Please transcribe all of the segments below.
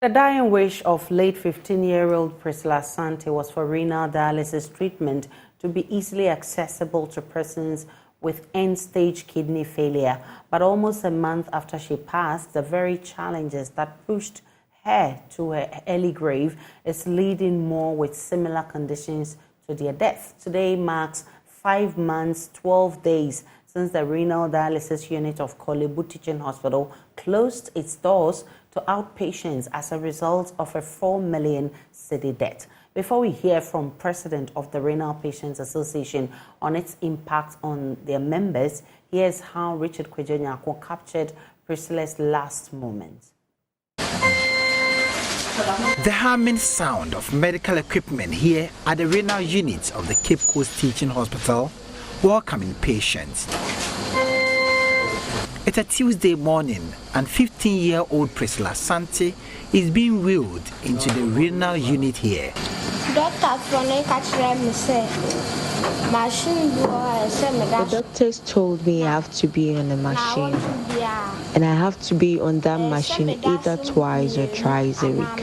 The dying wish of late 15-year-old Priscilla Sante was for renal dialysis treatment to be easily accessible to persons with end-stage kidney failure. But almost a month after she passed, the very challenges that pushed her to her early grave is leading more with similar conditions to their death. Today marks 5 months, 12 days since the renal dialysis unit of Korle-Bu Teaching Hospital closed its doors to outpatients as a result of a 4 million cedi debt. Before we hear from President of the Renal Patients Association on its impact on their members, here's how Richard Kwejo-Nyako captured Priscilla's last moments. The humming sound of medical equipment here at the renal unit of the Cape Coast Teaching Hospital welcoming patients. It's a Tuesday morning and 15-year-old Priscilla Sante is being wheeled into the renal unit here. The doctors told me I have to be on the machine, and I have to be on that machine either twice or thrice a week.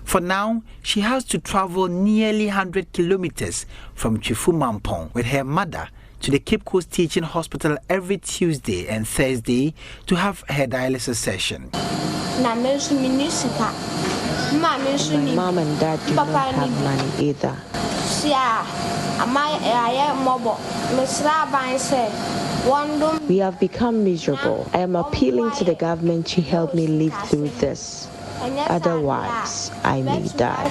For now, she has to travel nearly 100 kilometers from Chifumampong with her mother to the Cape Coast Teaching Hospital every Tuesday and Thursday to have her dialysis session. My mom and dad do not have money either. We have become miserable. I am appealing to the government to help me live through this. Otherwise, I may die.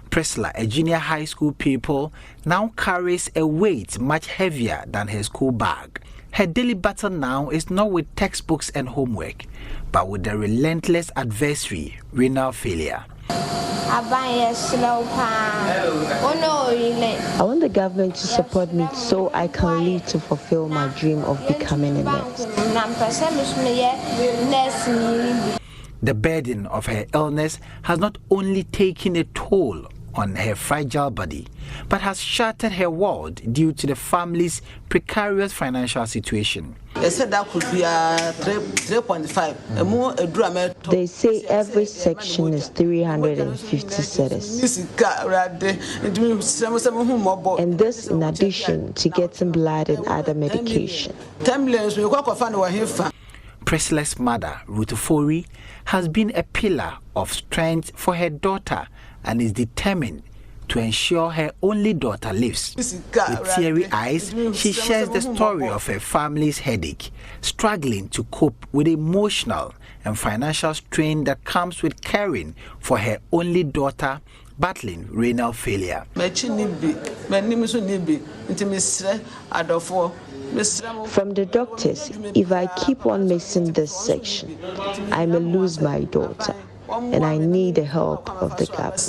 Priscilla, a junior high school pupil, now carries a weight much heavier than her school bag. Her daily battle now is not with textbooks and homework, but with the relentless adversary, renal failure. I want the government to support me so I can live to fulfill my dream of becoming a nurse. The burden of her illness has not only taken a toll on her fragile body, but has shattered her world due to the family's precarious financial situation. They said that could be 3.5. They say every section is 350 cedis. And this in addition to getting blood and other medication. Priscilla's mother, Ruth Ofori, has been a pillar of strength for her daughter and is determined to ensure her only daughter lives. With teary eyes, she shares the story of her family's headache, struggling to cope with the emotional and financial strain that comes with caring for her only daughter battling renal failure. From the doctors, if I keep on missing this section, I may lose my daughter. And I need the help of the government.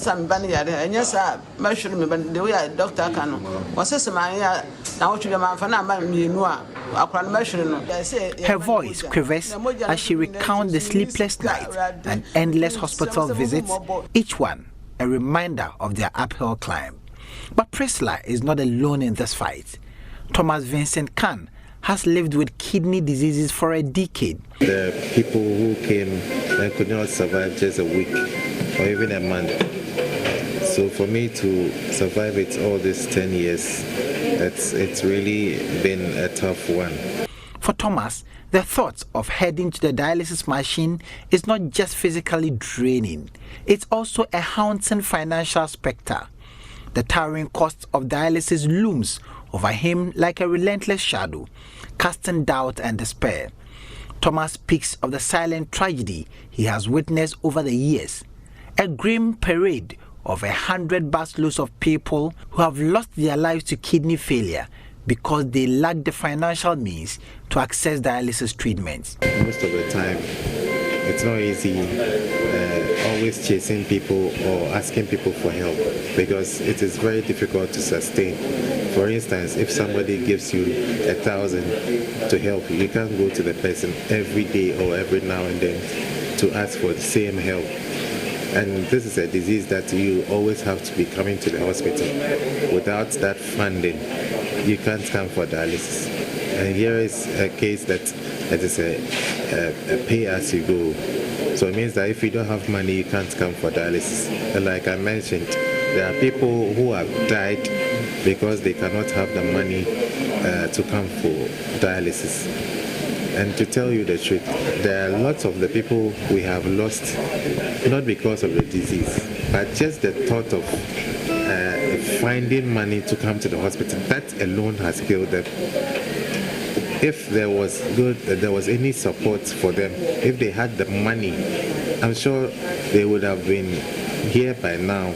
Her voice quivers as she recounts the sleepless nights and endless hospital visits, each one a reminder of their uphill climb. But Priscilla is not alone in this fight. Thomas Vincent Khan has lived with kidney diseases for a decade. The people who came and could not survive just a week or even a month. So for me to survive it all these 10 years, it's really been a tough one. For Thomas, the thought of heading to the dialysis machine is not just physically draining, it's also a haunting financial specter. The towering cost of dialysis looms over him like a relentless shadow, casting doubt and despair. Thomas speaks of the silent tragedy he has witnessed over the years, a grim parade of 100 busloads of people who have lost their lives to kidney failure because they lack the financial means to access dialysis treatments. Most of the time, it's not easy always chasing people or asking people for help because it is very difficult to sustain. For instance, if somebody gives you 1,000 to help you, you can't go to the person every day or every now and then to ask for the same help. And this is a disease that you always have to be coming to the hospital. Without that funding, you can't come for dialysis. And here is a case that It is a pay as you go. So it means that if you don't have money, you can't come for dialysis. And like I mentioned, there are people who have died because they cannot have the money to come for dialysis. And to tell you the truth, there are lots of the people we have lost, not because of the disease, but just the thought of finding money to come to the hospital. That alone has killed them. If there was any support for them, if they had the money, I'm sure they would have been here by now,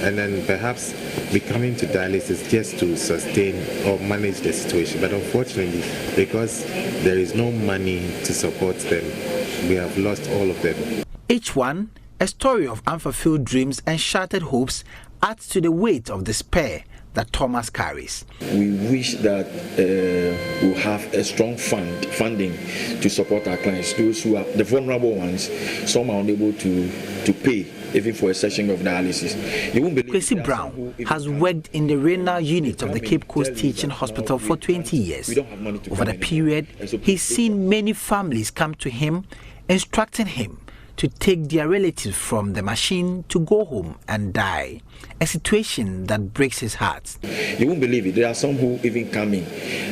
and then perhaps be coming to dialysis just to sustain or manage the situation. But unfortunately, because there is no money to support them, we have lost all of them. Each one, a story of unfulfilled dreams and shattered hopes, adds to the weight of despair that Thomas carries. We wish that we'll have a strong funding to support our clients. Those who are the vulnerable ones, some are unable to pay even for a session of dialysis. Ghc Brown has worked in the renal unit of the Cape Coast Teaching Hospital for 20 years. Over the period, he's seen many families come to him, instructing him to take their relatives from the machine to go home and die, a situation that breaks his heart. You won't believe it. There are some who even come in,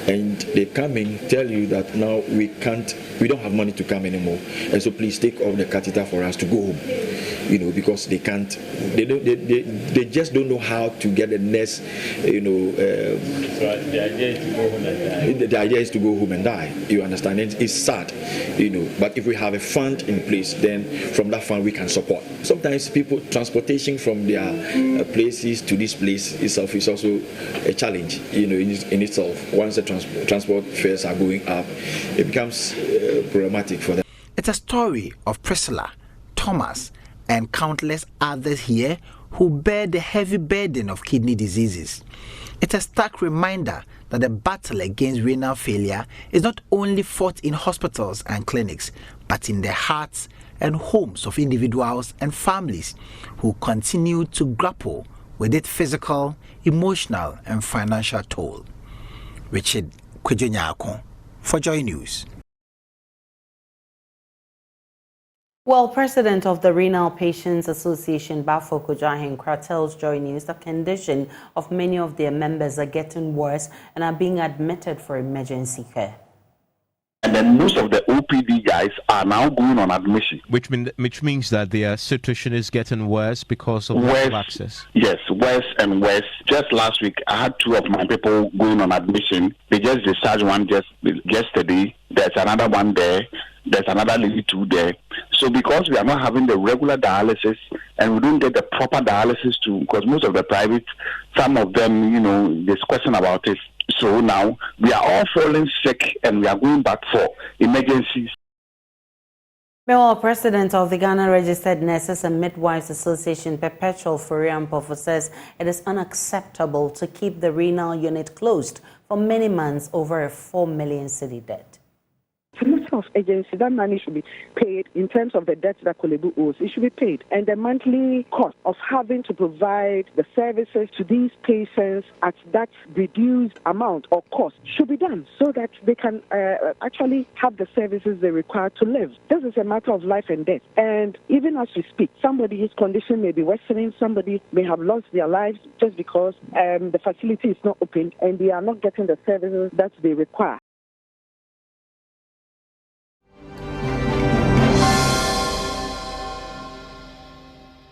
and they come in, tell you that now we don't have money to come anymore, and so please take off the catheter for us to go home. Because they can't, they just don't know how to get the nurse, so the idea is to go home and die. The idea is to go home and die, you understand? It's sad, but if we have a fund in place, then from that fund we can support. Sometimes people, transportation from their places to this place itself is also a challenge, in itself. Once the transport fares are going up, it becomes problematic for them. It's a story of Priscilla, Thomas, and countless others here who bear the heavy burden of kidney diseases. It's a stark reminder that the battle against renal failure is not only fought in hospitals and clinics, but in the hearts and homes of individuals and families who continue to grapple with its physical, emotional, and financial toll. Richard Kwejo for JoyNews. Well, President of the Renal Patients Association, Bafo Kojahenkra, tells JoyNews the condition of many of their members are getting worse and are being admitted for emergency care. And then most of the OPD guys are now going on admission. Which means that their situation is getting worse because of lack of access? Yes, worse and worse. Just last week, I had 2 of my people going on admission. They just discharged one just yesterday. There's another one there. There's another lady 2 there. So because we are not having the regular dialysis and we don't get the proper dialysis too, because most of the private, some of them, there's question about it. So now we are all falling sick and we are going back for emergencies. Meanwhile, President of the Ghana Registered Nurses and Midwives Association, Perpetual Furiampofo, says it is unacceptable to keep the renal unit closed for many months over a 4 million cedi debt. It's a matter of agency. That money should be paid in terms of the debt that Korle-Bu owes. It should be paid. And the monthly cost of having to provide the services to these patients at that reduced amount or cost should be done so that they can actually have the services they require to live. This is a matter of life and death. And even as we speak, somebody's condition may be worsening. Somebody may have lost their lives just because the facility is not open and they are not getting the services that they require.